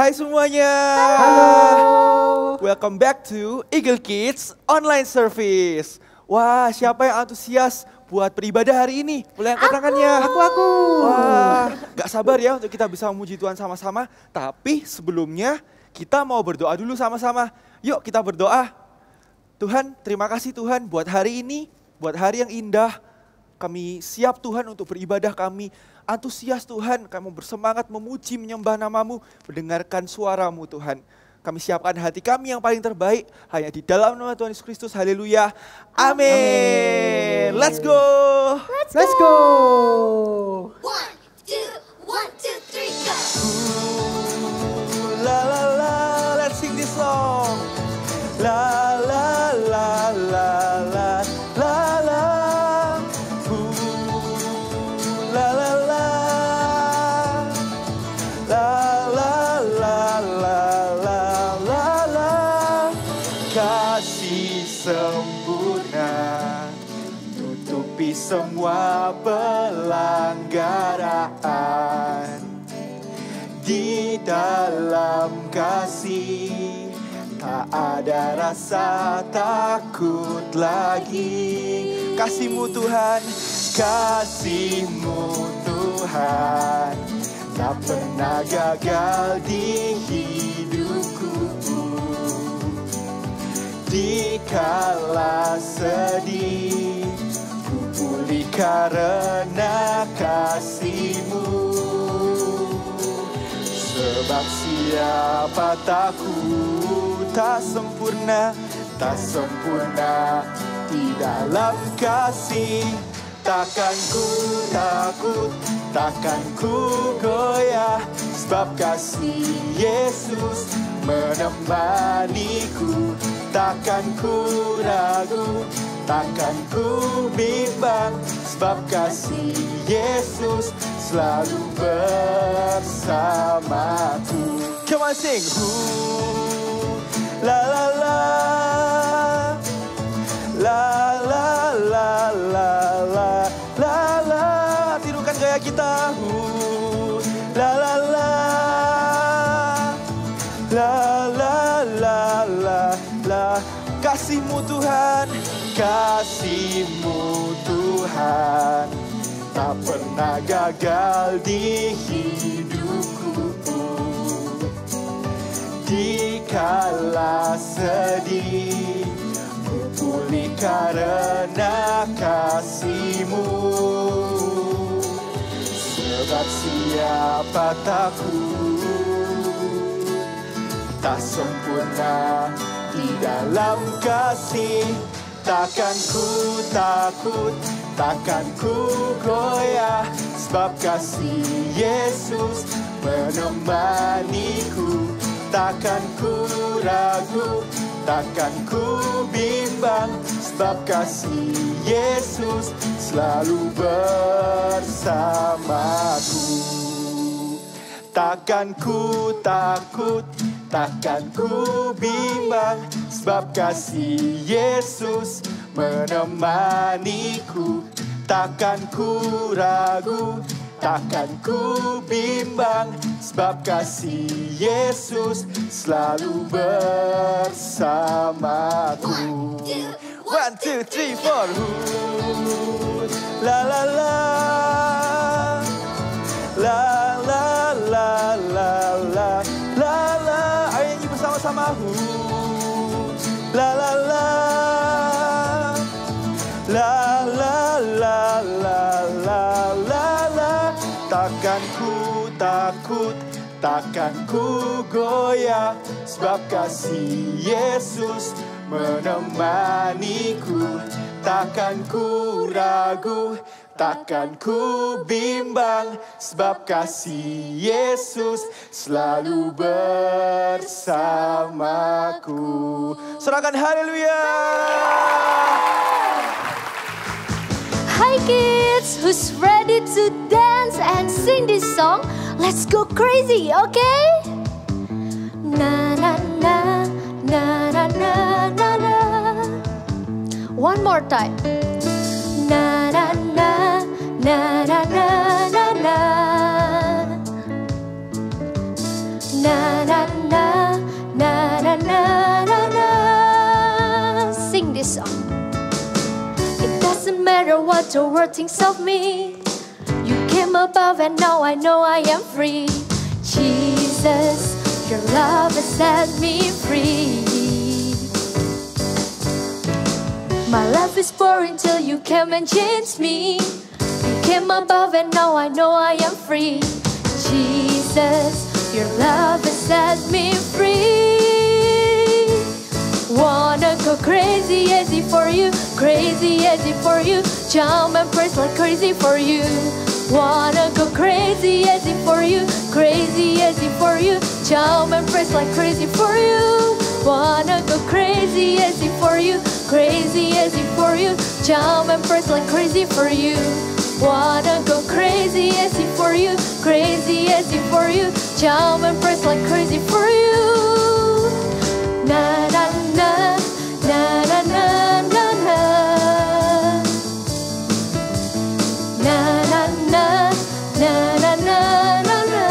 Hai semuanya. Halo. Welcome back to Eagle Kids Online Service. Wah, siapa yang antusias buat beribadah hari ini? Boleh angkat tangannya. Aku. Wah, gak sabar ya untuk kita bisa memuji Tuhan sama-sama. Tapi sebelumnya kita mau berdoa dulu sama-sama. Yuk kita berdoa. Tuhan, terima kasih Tuhan buat hari ini, buat hari yang indah. Kami siap Tuhan untuk beribadah, kami antusias Tuhan, kami bersemangat memuji, menyembah nama-Mu, mendengarkan suara-Mu Tuhan. Kami siapkan hati kami yang paling terbaik, hanya di dalam nama Tuhan Yesus Kristus, haleluya, amin. Let's go. Let's go. 1, 2, 3, go! La la la, let's sing this song. La la la la la la la. La la la. La la la la la la la. Kasih sempurna tutupi semua pelanggaran. Di dalam kasih tak ada rasa takut lagi. Kasih-Mu Tuhan, kasih-Mu Tuhan, tak pernah gagal di hidupku. Dikala sedih, ku pulih karena kasih-Mu. Sebab siapa takut tak sempurna di dalam kasih. Takkan ku takut, takkan ku goyah, sebab kasih Yesus menemaniku. Takkan ku ragu, takkan ku bimbang, sebab kasih Yesus selalu bersamaku. Come on sing. La la la. La la la la la la la. Tirukan gaya kita. La la la. La la la la la. Kasih-Mu Tuhan, kasih-Mu Tuhan, tak pernah gagal di hidupku. Dikala sedih, ku pulih karena kasih-Mu. Sebab siapa takut tak sempurna di dalam kasih. Takkan ku takut, takkan ku goyah, sebab kasih Yesus menemaniku. Takkan ku ragu, takkan ku bimbang, sebab kasih Yesus selalu bersamaku. Takkan ku takut, takkan ku bimbang, sebab kasih Yesus menemaniku. Takkan ku ragu, takkan ku bimbang, sebab kasih Yesus selalu bersamaku. 1, 2, 3, 4. La la la. La la la la la la la. Ayo nyanyi bersama-sama. La la la. La la la la la la la. Takkan ku takut, takkan ku goyah, sebab kasih Yesus menemaniku. Takkan ku ragu, takkan ku bimbang, sebab kasih Yesus selalu bersamaku. Serahkan haleluya. Hi kids, who's ready to dance and sing this song? Let's go crazy, okay? Na na na na na na na na. One more time. Na na na na na na na na. Na na what the world thinks of me. You came above and now I know I am free. Jesus, your love has set me free. My life is boring till you came and changed me. You came above and now I know I am free. Jesus, your love has set me free. Wanna go crazy as if for you, crazy as if for you. Jump and praise like crazy for you. Wanna go crazy as if for you, crazy as if for you. Jump and praise like crazy for you. Wanna go crazy as if for you, crazy as if for you. Jump and praise like crazy for you. Wanna go crazy as if for you, crazy as if for you. Jump and praise like crazy for you. Na na na na na na na na. Na na na na na na na na.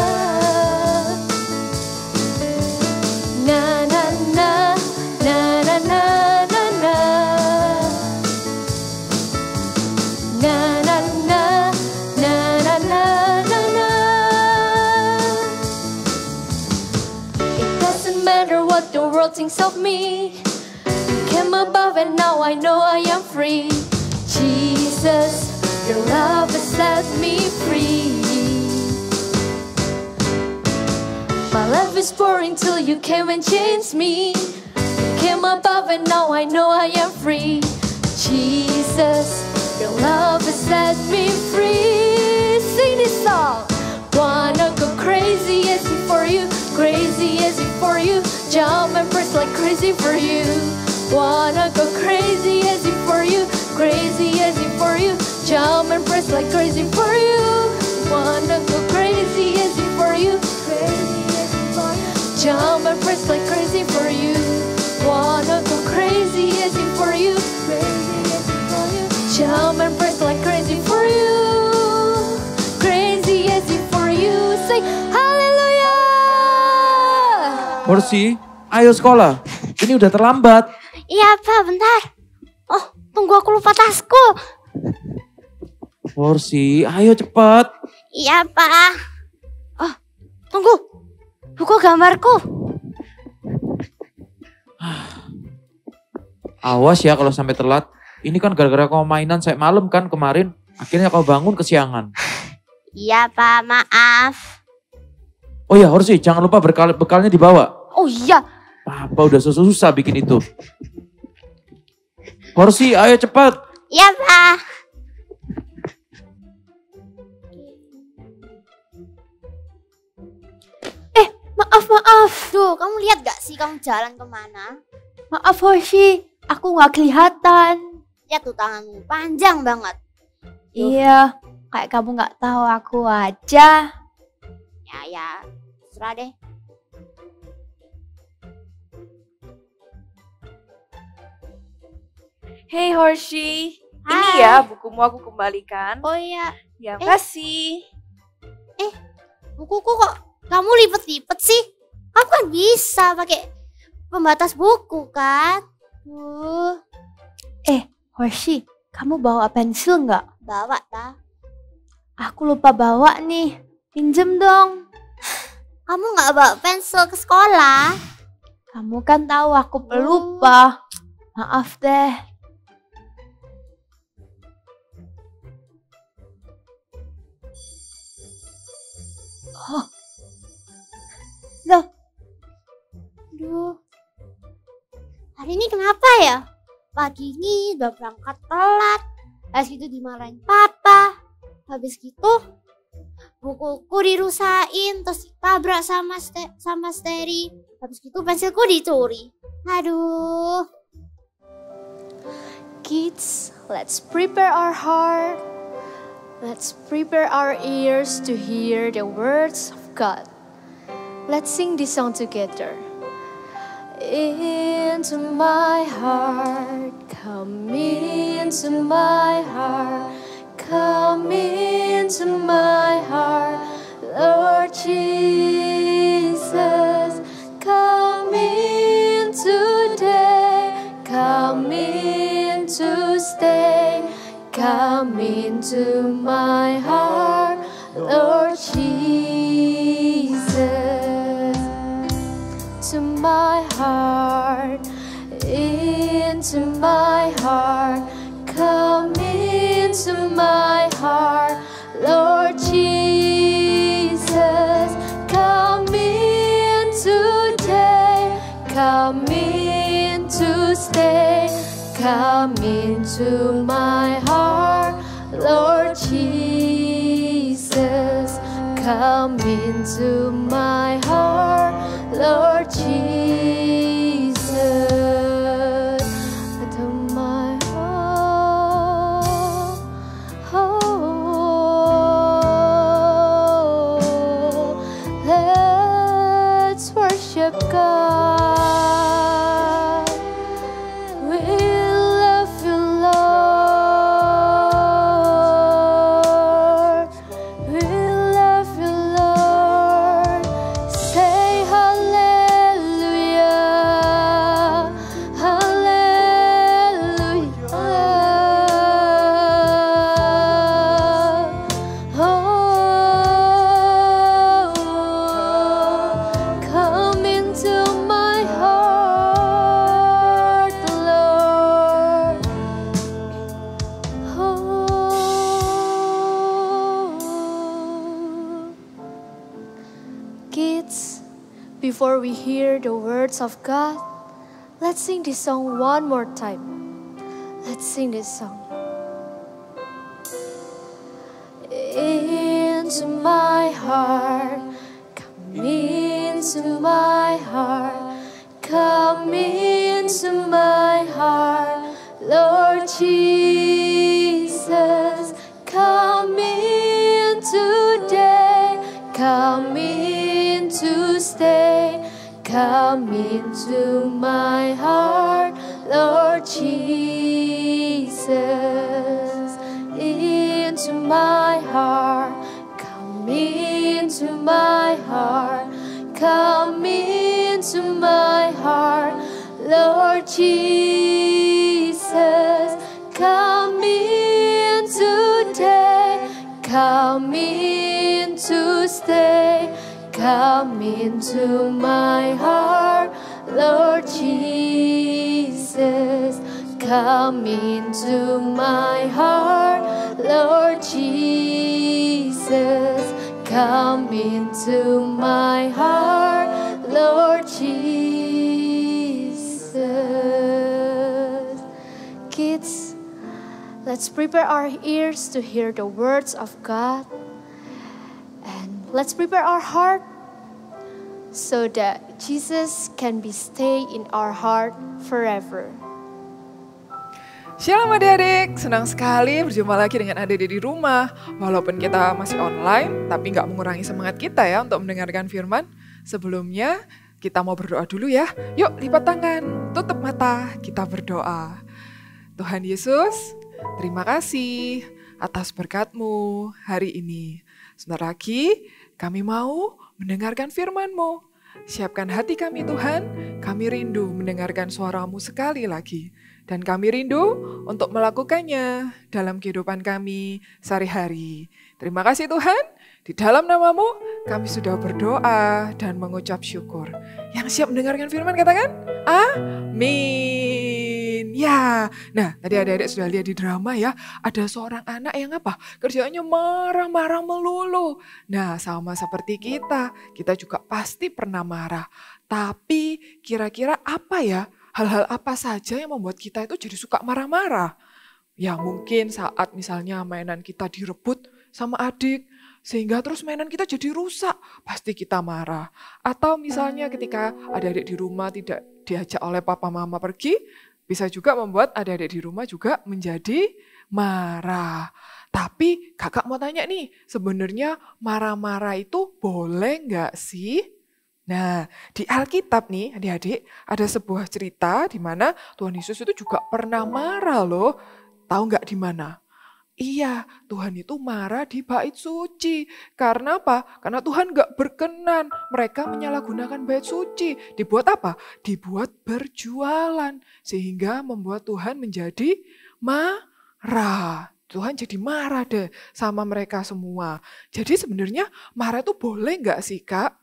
Na na na na na na na na. Na na na na na na na na. It doesn't matter what the world thinks of me. You came above and now I know I am free. Jesus, your love has set me free. My life is boring till you came and changed me. You came above and now I know I am free. Jesus, your love has set me free. Sing this song. Wanna go crazy as if for you, crazy as if for you. Jump and press like crazy for you. Wanna go crazy as if for you, crazy as if for you. Jump and press like crazy for you. Wanna go crazy as if for you, crazy as if for you. Jump and press like crazy for you. Wanna go crazy as if for you, crazy as if for you. Jump and press like crazy for you, crazy as if for you. Say hallelujah. Horsey, ayo sekolah. Ini udah terlambat. Iya Pak, bentar. Oh, tunggu aku lupa tasku. Horsey, ayo cepat. Iya Pak. Oh, tunggu. Buku gambarku. Awas ya kalau sampai telat. Ini kan gara-gara kau mainan saya malam kan kemarin. Akhirnya kau bangun kesiangan. Iya Pak, maaf. Oh ya Horsey, jangan lupa bekalnya dibawa. Oh iya. Papa udah susah bikin itu. Horsey, ayo cepat. Iya Pak. Maaf. Duh, kamu lihat gak sih kamu jalan kemana? Maaf Hoshi, aku gak kelihatan. Lihat tuh tanganmu, panjang banget. Iya, kayak kamu gak tahu aku aja. Ya, serah deh. Hey Hoshi, ini Hai. ya bukumu aku kembalikan. Oh iya, Ya kasih. bukuku kok kamu lipet-lipet sih? Kamu kan bisa pakai pembatas buku kan? Hoshi, kamu bawa pensil nggak? Bawa dah. Aku lupa bawa nih. Pinjem dong. Kamu nggak bawa pensil ke sekolah? Kamu kan tahu aku pelupa. Maaf deh. Oh. Loh. Aduh. Hari ini kenapa ya? Pagi ini udah berangkat telat. Habis gitu dimarahin papa. Habis gitu bukuku dirusain, terus tabrak sama Steri. Habis gitu pensilku dicuri. Aduh. Kids, let's prepare our heart. Let's prepare our ears to hear the words of God. Let's sing this song together. Into my heart, come into my heart, come into my heart, Lord Jesus, come in today, come in to stay, come into my heart, Lord Jesus. To my heart, into my heart, come into my heart, Lord Jesus. Come in today, come in to stay, come into my heart, Lord Jesus. Come into my heart, Lord Jesus. Into my heart, oh, let's worship God. We love you, Lord. We love you, Lord. Say hallelujah, hallelujah. Oh, come into my heart, Lord. Oh. Kids, before we hear the words of God, let's sing this song one more time. Let's sing this song. Into my heart, come into my heart, come into my heart, Lord Jesus. Come in today, come in to stay, come into my heart, Lord Jesus. Into my heart, come into my heart, come into my heart, Lord Jesus. Come in today, come in to stay, come into my heart, Lord Jesus. Come into my heart, Lord Jesus. Come into my heart, Lord Jesus. Kids, let's prepare our ears to hear the words of God. And let's prepare our heart so that Jesus can be stay in our heart forever. Shalom adik-adik, senang sekali berjumpa lagi dengan adik-adik di rumah. Walaupun kita masih online, tapi nggak mengurangi semangat kita ya untuk mendengarkan firman. Sebelumnya, kita mau berdoa dulu ya. Yuk, lipat tangan, tutup mata, kita berdoa. Tuhan Yesus, terima kasih atas berkat-Mu hari ini. Sebentar lagi, kami mau mendengarkan firman-Mu. Siapkan hati kami Tuhan, kami rindu mendengarkan suara-Mu sekali lagi. Dan kami rindu untuk melakukannya dalam kehidupan kami sehari-hari. Terima kasih Tuhan, di dalam nama-Mu kami sudah berdoa dan mengucap syukur. Yang siap mendengarkan firman katakan, amin. Ya, nah tadi adik-adik sudah lihat di drama ya, ada seorang anak yang apa? Kerjaannya marah-marah melulu. Nah sama seperti kita juga pasti pernah marah. Tapi kira-kira apa ya? Hal-hal apa saja yang membuat kita itu jadi suka marah-marah? Ya mungkin saat misalnya mainan kita direbut sama adik, sehingga terus mainan kita jadi rusak, pasti kita marah. Atau misalnya ketika adik-adik di rumah tidak diajak oleh papa mama pergi, bisa juga membuat adik-adik di rumah juga menjadi marah. Tapi kakak mau tanya nih, sebenarnya marah-marah itu boleh nggak sih? Nah, di Alkitab nih adik-adik ada sebuah cerita di mana Tuhan Yesus itu juga pernah marah loh. Tahu nggak di mana? Iya, Tuhan itu marah di bait suci. Karena apa? Karena Tuhan nggak berkenan mereka menyalahgunakan bait suci. Dibuat apa? Dibuat berjualan. Sehingga membuat Tuhan menjadi marah. Tuhan jadi marah deh sama mereka semua. Jadi sebenarnya marah itu boleh nggak sih Kak?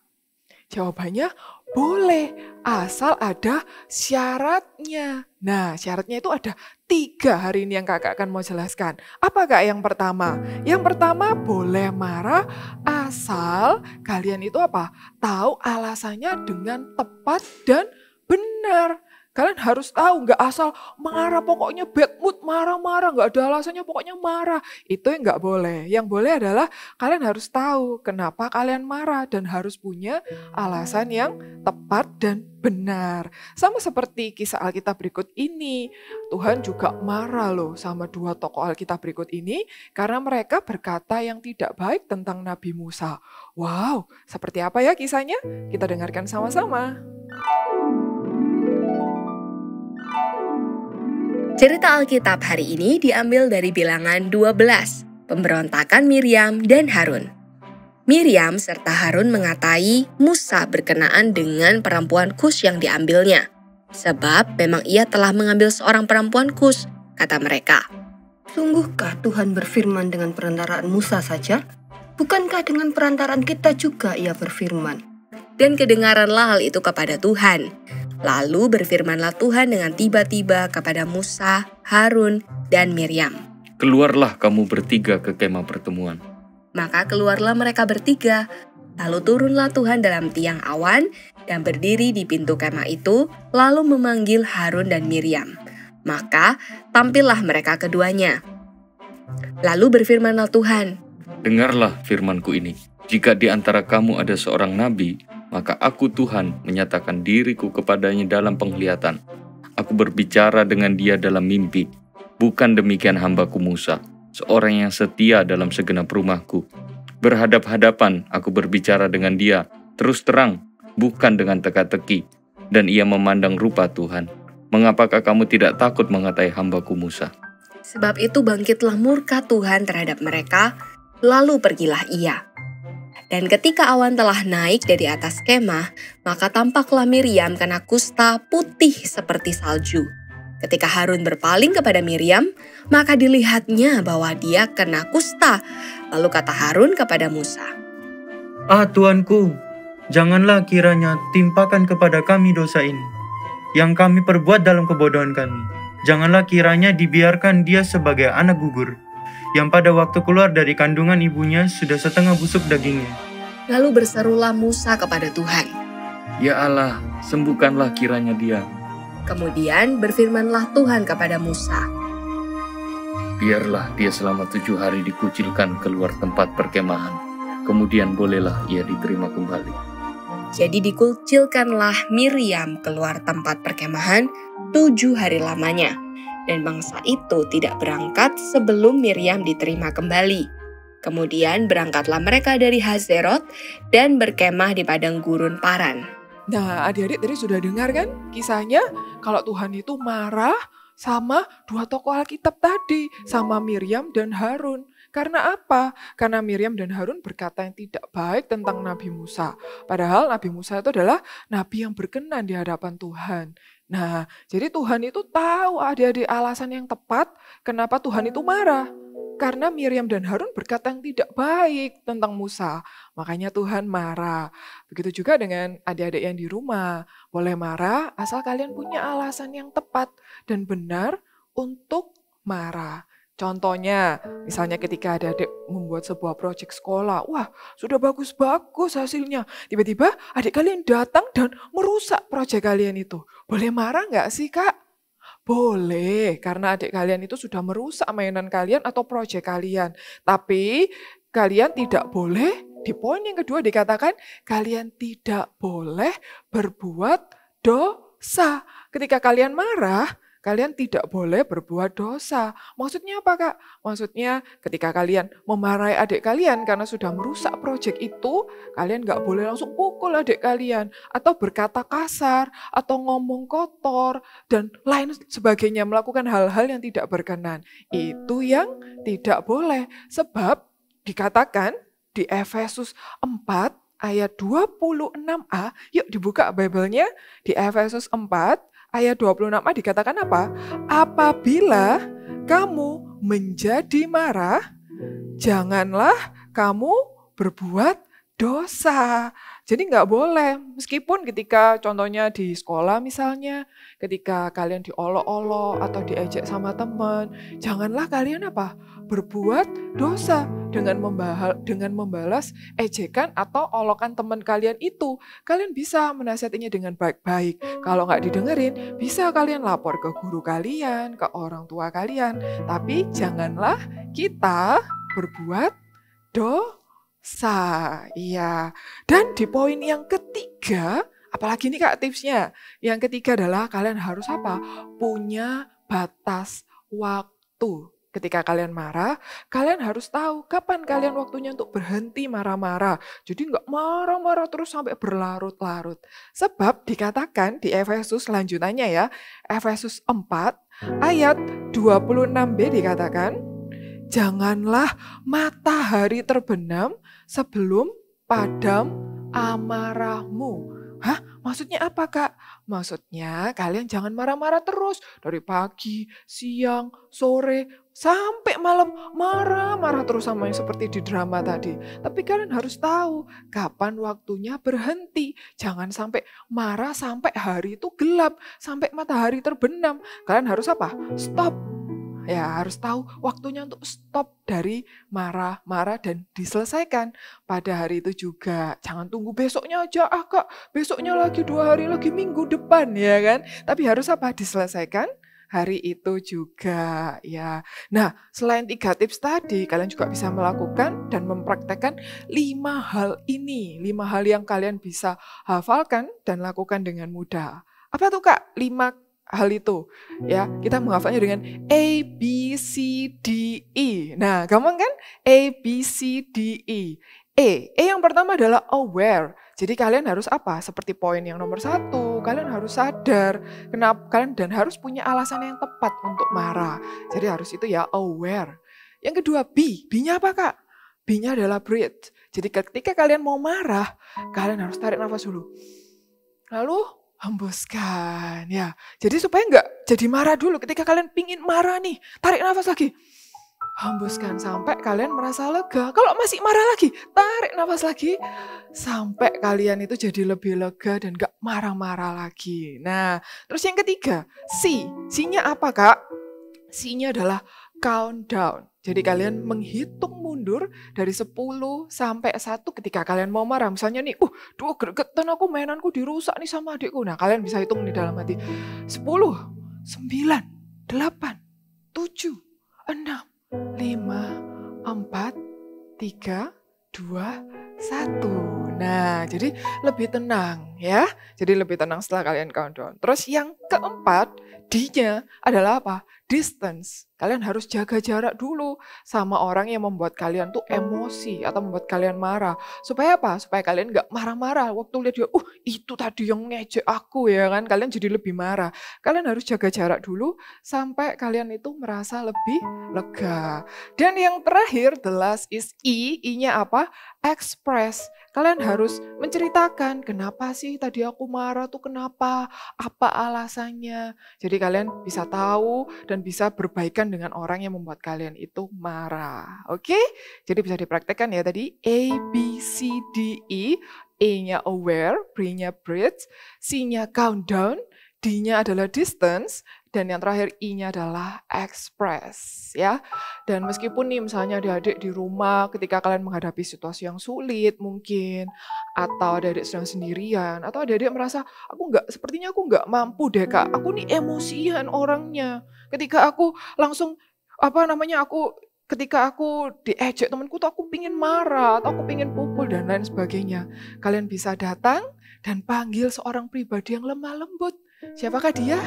Jawabannya boleh, asal ada syaratnya. Nah, syaratnya itu ada 3 hari ini yang kakak akan mau jelaskan. Apa Kak yang pertama? Yang pertama boleh marah asal kalian itu apa? Tahu alasannya dengan tepat dan benar. Kalian harus tahu, nggak asal marah, pokoknya bad mood, marah-marah, nggak ada alasannya, pokoknya marah. Itu yang nggak boleh. Yang boleh adalah kalian harus tahu kenapa kalian marah dan harus punya alasan yang tepat dan benar. Sama seperti kisah Alkitab berikut ini, Tuhan juga marah loh sama 2 tokoh Alkitab berikut ini karena mereka berkata yang tidak baik tentang Nabi Musa. Wow, seperti apa ya kisahnya? Kita dengarkan sama-sama. Cerita Alkitab hari ini diambil dari Bilangan 12, pemberontakan Miriam dan Harun. Miriam serta Harun mengatai Musa berkenaan dengan perempuan Kus yang diambilnya. Sebab memang ia telah mengambil seorang perempuan Kus, kata mereka. Sungguhkah Tuhan berfirman dengan perantaraan Musa saja? Bukankah dengan perantaraan kita juga ia berfirman? Dan kedengaranlah hal itu kepada Tuhan. Lalu berfirmanlah Tuhan dengan tiba-tiba kepada Musa, Harun, dan Miriam. Keluarlah kamu bertiga ke kemah pertemuan. Maka keluarlah mereka bertiga. Lalu turunlah Tuhan dalam tiang awan dan berdiri di pintu kemah itu, lalu memanggil Harun dan Miriam. Maka tampillah mereka keduanya. Lalu berfirmanlah Tuhan, dengarlah firmanku ini. Jika di antara kamu ada seorang nabi, maka aku Tuhan menyatakan diriku kepadanya dalam penglihatan. Aku berbicara dengan dia dalam mimpi. Bukan demikian hambaku Musa, seorang yang setia dalam segenap rumahku. Berhadap-hadapan aku berbicara dengan dia, terus terang, bukan dengan teka-teki. Dan ia memandang rupa Tuhan. Mengapakah kamu tidak takut mengatai hambaku Musa? sebab itu bangkitlah murka Tuhan terhadap mereka, lalu pergilah ia. Dan ketika awan telah naik dari atas kemah, maka tampaklah Miriam kena kusta putih seperti salju. Ketika Harun berpaling kepada Miriam, maka dilihatnya bahwa dia kena kusta. Lalu kata Harun kepada Musa, "Ah Tuanku, janganlah kiranya timpakan kepada kami dosa ini, yang kami perbuat dalam kebodohan kami. Janganlah kiranya dibiarkan dia sebagai anak gugur, yang pada waktu keluar dari kandungan ibunya sudah setengah busuk dagingnya." Lalu berserulah Musa kepada Tuhan. Ya Allah, sembuhkanlah kiranya dia. Kemudian berfirmanlah Tuhan kepada Musa, Biarlah dia selama 7 hari dikucilkan keluar tempat perkemahan. Kemudian bolehlah ia diterima kembali. Jadi dikucilkanlah Miriam keluar tempat perkemahan 7 hari lamanya. Dan bangsa itu tidak berangkat sebelum Miriam diterima kembali. Kemudian berangkatlah mereka dari Hazerot dan berkemah di padang gurun Paran. Nah, adik-adik tadi sudah dengar kan kisahnya kalau Tuhan itu marah sama 2 tokoh Alkitab tadi, sama Miriam dan Harun. Karena apa? Karena Miriam dan Harun berkata yang tidak baik tentang Nabi Musa. Padahal Nabi Musa itu adalah nabi yang berkenan di hadapan Tuhan. Nah, jadi Tuhan itu tahu adik-adik alasan yang tepat kenapa Tuhan itu marah. Karena Miriam dan Harun berkata yang tidak baik tentang Musa. Makanya Tuhan marah. Begitu juga dengan adik-adik yang di rumah. Boleh marah asal kalian punya alasan yang tepat dan benar untuk marah. Contohnya, misalnya ketika adik-adik membuat sebuah proyek sekolah. Wah, sudah bagus-bagus hasilnya. Tiba-tiba adik kalian datang dan merusak proyek kalian itu. Boleh marah nggak sih, Kak? Boleh, karena adik kalian itu sudah merusak mainan kalian atau proyek kalian. Tapi kalian tidak boleh, di poin yang kedua dikatakan, kalian tidak boleh berbuat dosa. Ketika kalian marah, kalian tidak boleh berbuat dosa. Maksudnya apa, Kak? Maksudnya ketika kalian memarahi adik kalian karena sudah merusak proyek itu, kalian nggak boleh langsung pukul adik kalian, atau berkata kasar, atau ngomong kotor, dan lain sebagainya, melakukan hal-hal yang tidak berkenan. Itu yang tidak boleh, sebab dikatakan di Efesus 4 ayat 26a, yuk dibuka Bible-nya, di Efesus 4 ayat 26a dikatakan apa? Apabila kamu menjadi marah, janganlah kamu berbuat dosa. Jadi nggak boleh, meskipun ketika contohnya di sekolah misalnya, ketika kalian diolok-olok atau diejek sama teman, janganlah kalian berbuat dosa dengan membalas ejekan atau olokan teman kalian itu. Kalian bisa menasihatinya dengan baik-baik. Kalau nggak didengerin, bisa kalian lapor ke guru kalian, ke orang tua kalian. Tapi janganlah kita berbuat dosa. Iya. Dan di poin yang ketiga, apalagi ini Kak tipsnya. Yang ketiga adalah kalian harus punya batas waktu. Ketika kalian marah, kalian harus tahu kapan kalian waktunya untuk berhenti marah-marah. Jadi nggak marah-marah terus sampai berlarut-larut. Sebab dikatakan di Efesus lanjutannya ya, Efesus 4 ayat 26b dikatakan, janganlah matahari terbenam sebelum padam amarahmu. Hah? Maksudnya apa Kak? Maksudnya kalian jangan marah-marah terus. Dari pagi, siang, sore, sampai malam marah-marah terus sama yang seperti di drama tadi. Tapi kalian harus tahu kapan waktunya berhenti. Jangan sampai marah sampai hari itu gelap, sampai matahari terbenam. Kalian harus stop. Ya, harus tahu waktunya untuk stop dari marah-marah dan diselesaikan pada hari itu juga. Jangan tunggu besoknya aja, Kak, besoknya lagi 2 hari lagi minggu depan ya kan. Tapi harus diselesaikan hari itu juga ya. Nah, selain 3 tips tadi, kalian juga bisa melakukan dan mempraktekkan 5 hal ini. 5 hal yang kalian bisa hafalkan dan lakukan dengan mudah. Apa tuh Kak? 5 hal itu ya, kita menghafalnya dengan A, B, C, D, E. Nah, gampang kan? A, B, C, D, E. E yang pertama adalah aware. Jadi kalian harus Seperti poin yang nomor 1, kalian harus sadar kenapa kalian dan harus punya alasan yang tepat untuk marah. Jadi harus itu ya, aware. Yang kedua B. B-nya apa Kak? B-nya adalah breathe. Jadi ketika kalian mau marah, kalian harus tarik nafas dulu. Lalu hembuskan ya. Jadi supaya nggak jadi marah dulu. Ketika kalian pingin marah nih, tarik nafas lagi. Hembuskan sampai kalian merasa lega. Kalau masih marah lagi, tarik nafas lagi. Sampai kalian itu jadi lebih lega dan nggak marah-marah lagi. Nah, terus yang ketiga, C. C-nya apa Kak? C-nya adalah countdown. Jadi kalian menghitung mundur dari 10 sampai 1 ketika kalian mau marah. Misalnya nih, gregetan aku, mainanku dirusak nih sama adikku. Nah, kalian bisa hitung nih dalam hati. 10, 9, 8, 7, 6, 5, 4, 3, 2, 1. Nah, jadi lebih tenang ya. Jadi lebih tenang setelah kalian countdown. Terus yang keempat, D-nya adalah distance. Kalian harus jaga jarak dulu sama orang yang membuat kalian tuh emosi atau membuat kalian marah. Supaya Supaya kalian nggak marah-marah. Waktu lihat dia, itu tadi yang ngejek aku ya kan. Kalian jadi lebih marah. Kalian harus jaga jarak dulu sampai kalian itu merasa lebih lega. Dan yang terakhir, the last is E. E-nya apa? Express. Kalian harus menceritakan kenapa sih tadi aku marah tuh kenapa? Apa alasannya? Jadi kalian bisa tahu dan bisa berbaikan dengan orang yang membuat kalian itu marah. Oke? Jadi bisa dipraktekkan ya tadi A, B, C, D, E. A-nya aware, B-nya breathe, C-nya countdown, D-nya adalah distance, dan yang terakhir I-nya adalah express ya. Dan meskipun nih misalnya adik-adik di rumah ketika kalian menghadapi situasi yang sulit mungkin, atau adik-adik sedang sendirian, atau adik-adik merasa sepertinya aku nggak mampu deh Kak, aku nih emosian orangnya. Ketika aku langsung ketika aku diejek temanku tuh aku pingin marah, atau aku pingin pukul dan lain sebagainya. Kalian bisa datang dan panggil seorang pribadi yang lemah lembut. Siapakah dia?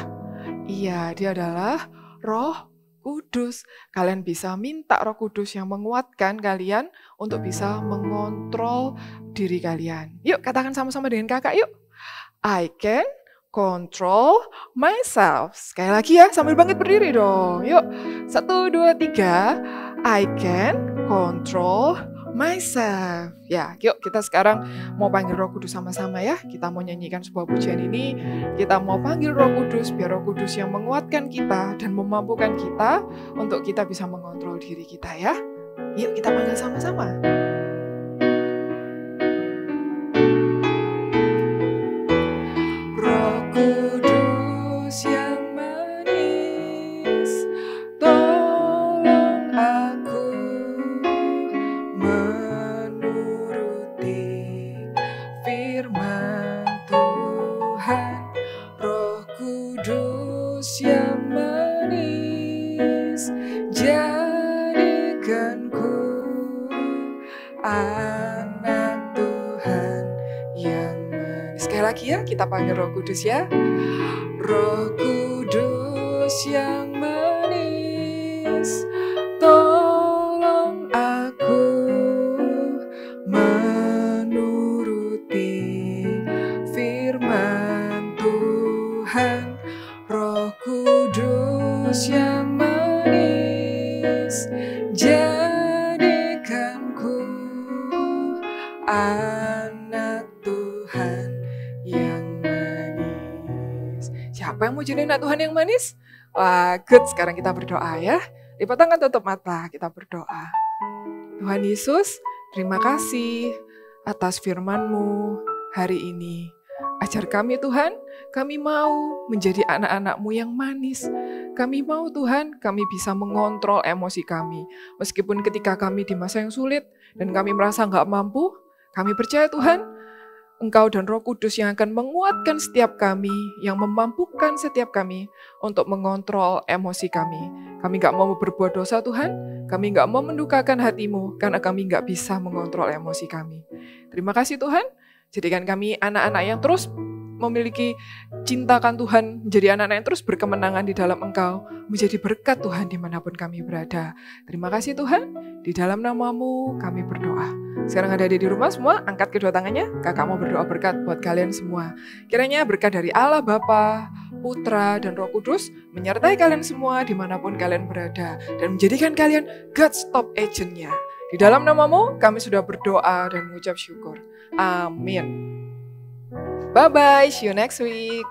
Iya, dia adalah Roh Kudus. Kalian bisa minta Roh Kudus yang menguatkan kalian untuk bisa mengontrol diri kalian. Yuk, katakan sama-sama dengan kakak yuk. I can control myself. Sekali lagi ya, sambil bangkit berdiri dong. Yuk, 1, 2, 3. I can control myself. Ya, yuk kita sekarang mau panggil Roh Kudus sama-sama ya. Kita mau nyanyikan sebuah pujian ini. Kita mau panggil Roh Kudus, biar Roh Kudus yang menguatkan kita dan memampukan kita untuk kita bisa mengontrol diri kita ya. Yuk kita panggil sama-sama. Roh Kudus yang manis, tolong aku menuruti firman Tuhan. Roh Kudus yang manis, jadikanku anak Tuhan yang manis. Sekali lagi ya, kita panggil Roh Kudus ya. Roh Kudus yang manis, tolong aku menuruti firman Tuhan. Roh Kudus yang manis, jadikanku anak Tuhan yang manis. Siapa yang mau jadi anak Tuhan yang manis? Wah, good. Sekarang kita berdoa ya. Lipat tangan, tutup mata, kita berdoa. Tuhan Yesus, terima kasih atas firman-Mu hari ini. Ajar kami Tuhan, kami mau menjadi anak-anak-Mu yang manis. Kami mau Tuhan, kami bisa mengontrol emosi kami. Meskipun ketika kami di masa yang sulit dan kami merasa nggak mampu, kami percaya Tuhan, Engkau dan Roh Kudus yang akan menguatkan setiap kami, yang memampukan setiap kami untuk mengontrol emosi kami. Kami nggak mau berbuat dosa Tuhan, kami nggak mau mendukakan hati-Mu karena kami nggak bisa mengontrol emosi kami. Terima kasih Tuhan, jadikan kami anak-anak yang terus memiliki cintakan Tuhan, menjadi anak-anak yang terus berkemenangan di dalam Engkau, menjadi berkat Tuhan dimanapun kami berada. Terima kasih Tuhan, di dalam nama-Mu kami berdoa. Sekarang ada di rumah semua, angkat kedua tangannya, kakak mau berdoa berkat buat kalian semua. Kiranya berkat dari Allah Bapa, Putra, dan Roh Kudus menyertai kalian semua dimanapun kalian berada, dan menjadikan kalian God's top agent-nya. Di dalam nama-Mu kami sudah berdoa dan mengucap syukur. Amin. Bye-bye, see you next week.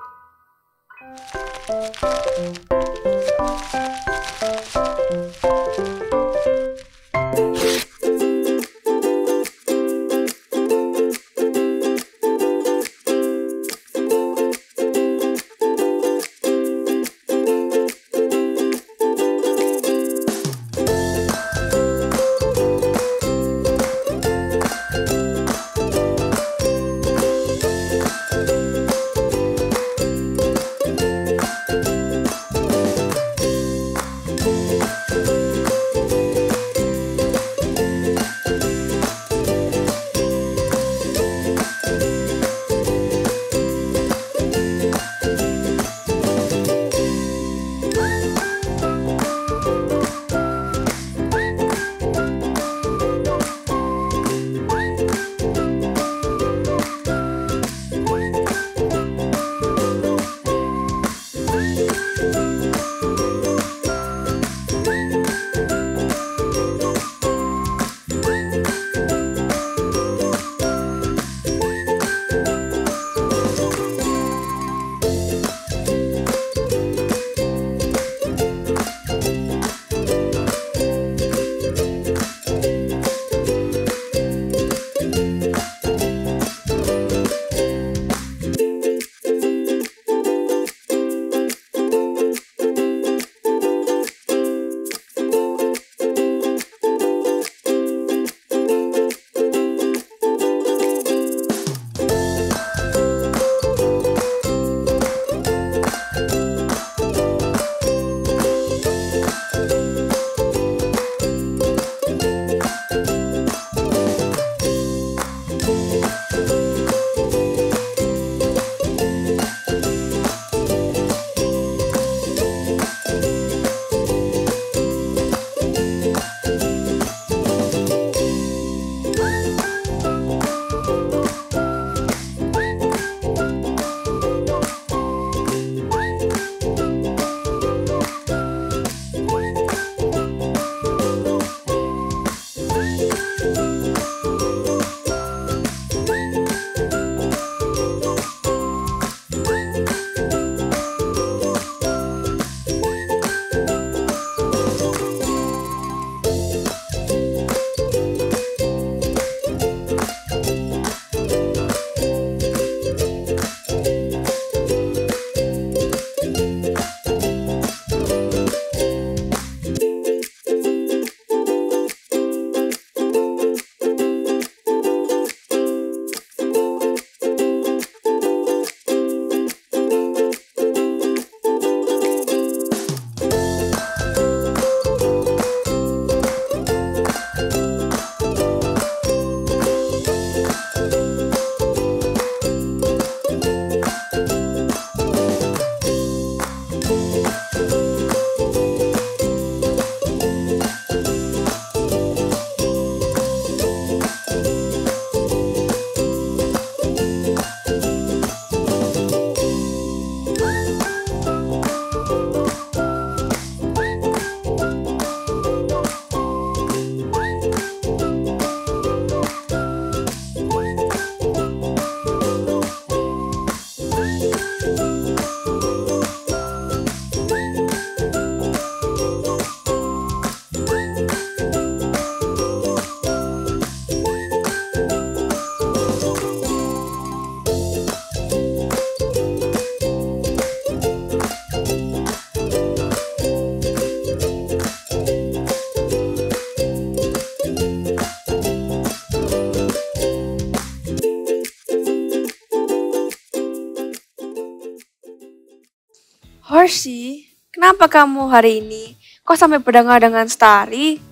Horsey, kenapa kamu hari ini kok sampai berdengar-dengar Starry?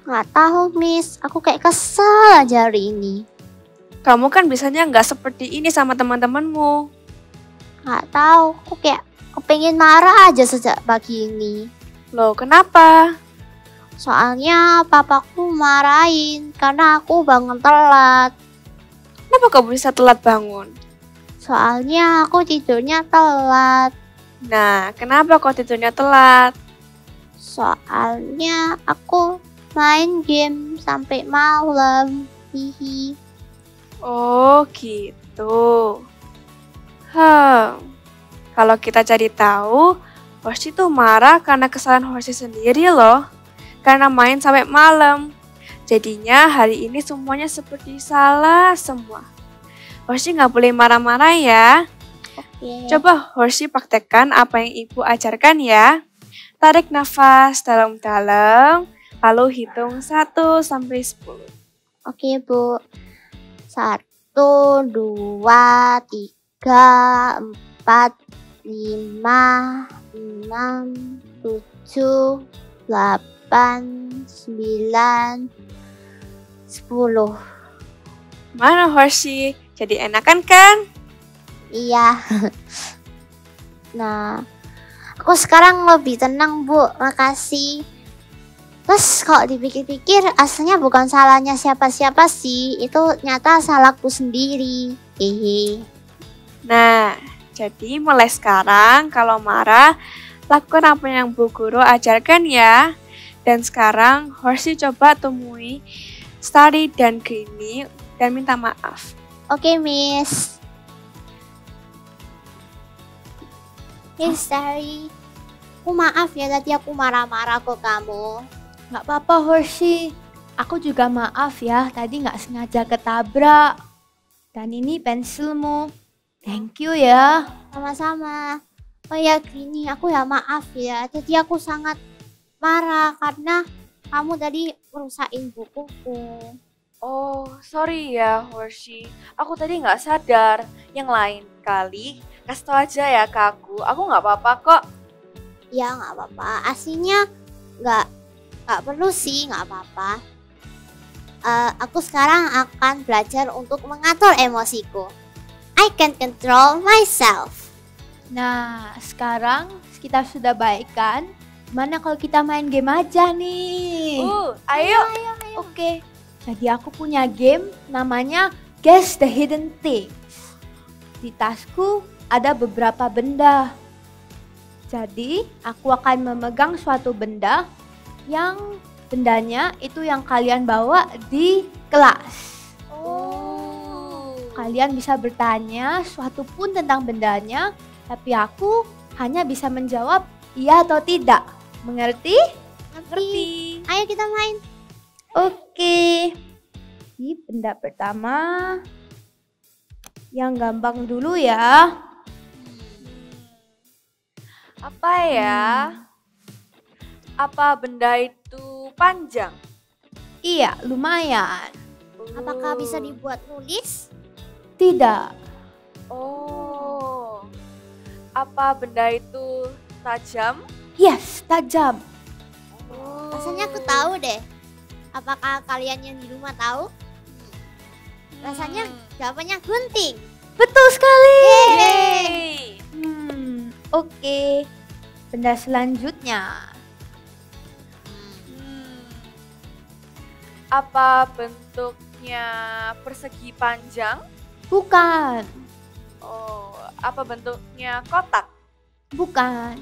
Nggak tahu, Miss. Aku kayak kesel aja hari ini. Kamu kan biasanya nggak seperti ini sama teman-temanmu. Nggak tahu, aku kayak kepengen marah aja sejak pagi ini. Loh, kenapa? Soalnya papaku marahin karena aku bangun telat. Kenapa kamu bisa telat bangun? Soalnya aku tidurnya telat. Nah, kenapa kok tidurnya telat? Soalnya aku main game sampai malam. Hihi. Oh, gitu. Kalau kita cari tahu, Horsey tuh marah karena kesalahan Horsey sendiri loh. Karena main sampai malam. Jadinya hari ini semuanya seperti salah semua. Horsey nggak boleh marah-marah ya. Oke. Coba Horsey praktekkan apa yang ibu ajarkan ya. Tarik nafas dalam-dalam, lalu hitung 1 sampai 10. Oke, Bu. 1, 2, 3, 4, 5, 6, 7, 8, 9, 10. Mana Horsey? Jadi enakan kan? Iya. Nah, aku sekarang lebih tenang, Bu. Makasih. Terus kalau dipikir-pikir, aslinya bukan salahnya siapa-siapa sih. Itu nyata salahku sendiri. Hehe. Nah, jadi mulai sekarang kalau marah, lakukan apa yang Bu Guru ajarkan ya. Dan sekarang Horsey coba temui Starry dan Greenie dan minta maaf. Oke, Miss. Hey, Starry. Aku maaf ya tadi aku marah-marah ke kamu. Nggak apa-apa, Horsey. Aku juga maaf ya, tadi nggak sengaja ketabrak. Dan ini pensilmu. Thank you ya. Sama-sama. Oh ya, Greenie, aku ya maaf ya. Jadi aku sangat marah karena kamu tadi merusakin bukuku. Oh, sorry ya, Horsey. Aku tadi nggak sadar. Yang lain kali, kasih tau aja ya ke aku. Aku nggak apa-apa kok. Ya, nggak apa-apa. Aslinya nggak perlu sih, nggak apa-apa. Aku sekarang akan belajar untuk mengatur emosiku. I can control myself. Nah, sekarang kita sudah baik kan? Gimana kalau kita main game aja nih? Ayo. Oke. Jadi aku punya game namanya Guess the Hidden Things. Di tasku ada beberapa benda. Jadi aku akan memegang suatu benda yang bendanya itu yang kalian bawa di kelas. Kalian bisa bertanya suatu pun tentang bendanya, tapi aku hanya bisa menjawab iya atau tidak. Mengerti? Ngerti. Ayo kita main. Oke. Ini benda pertama. Yang gampang dulu ya. Apa ya? Apa benda itu panjang? Iya, lumayan. Apakah bisa dibuat nulis? Tidak. Oh. Apa benda itu tajam? Yes, tajam. Rasanya aku tahu deh. Apakah kalian yang di rumah tahu? Rasanya jawabannya gunting. Betul sekali. Yeay. Oke. Benda selanjutnya. Apa bentuknya persegi panjang? Bukan. Oh, apa bentuknya kotak? Bukan.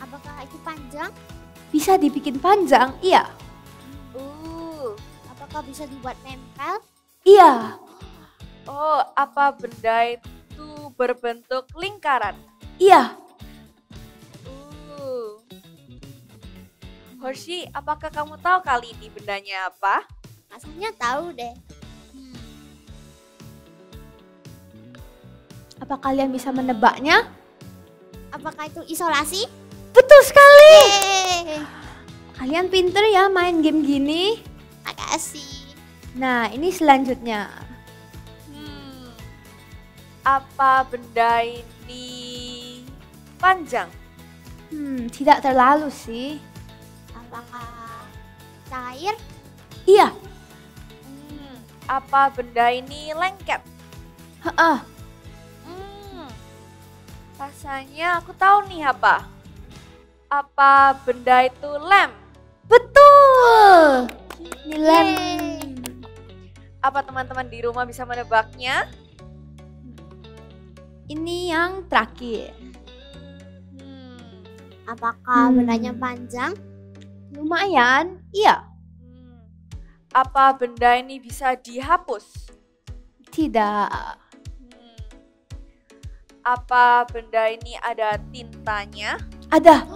Apakah itu panjang? Bisa dibikin panjang, iya. Apakah bisa dibuat nempel? Iya. Oh, apa benda itu berbentuk lingkaran? Iya. Horsey, apakah kamu tahu kali ini bendanya apa? Rasanya tahu deh. Apa kalian bisa menebaknya? Apakah itu isolasi? Betul sekali. Yeay. Kalian pinter ya main game gini. Makasih. Nah, ini selanjutnya. Apa benda ini panjang? Tidak terlalu sih. Apakah cair? Iya. Apa benda ini lengket? Heeh. Rasanya aku tahu nih apa. Apa benda itu lem? Betul. Ini lem. Apa teman-teman di rumah bisa menebaknya? Ini yang terakhir. Apakah bendanya panjang? Lumayan, iya. Apa benda ini bisa dihapus? Tidak. Apa benda ini ada tintanya? Ada.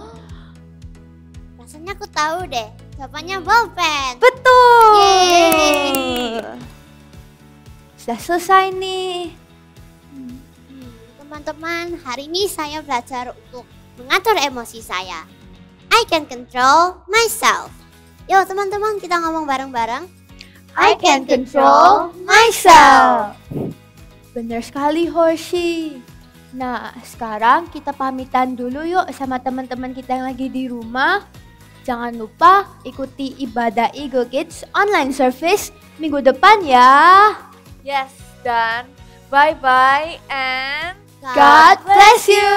Rasanya aku tahu deh. Jawabannya bolpen. Betul. Yeay. Sudah selesai nih. Teman-teman, hari ini saya belajar untuk mengatur emosi saya. I can control myself. Yuk teman-teman, kita ngomong bareng-bareng. I can control myself. Benar sekali, Horshi. Nah, sekarang kita pamitan dulu yuk sama teman-teman kita yang lagi di rumah. Jangan lupa ikuti ibadah Eagle Kids online service minggu depan ya. Yes, dan bye-bye and God bless you.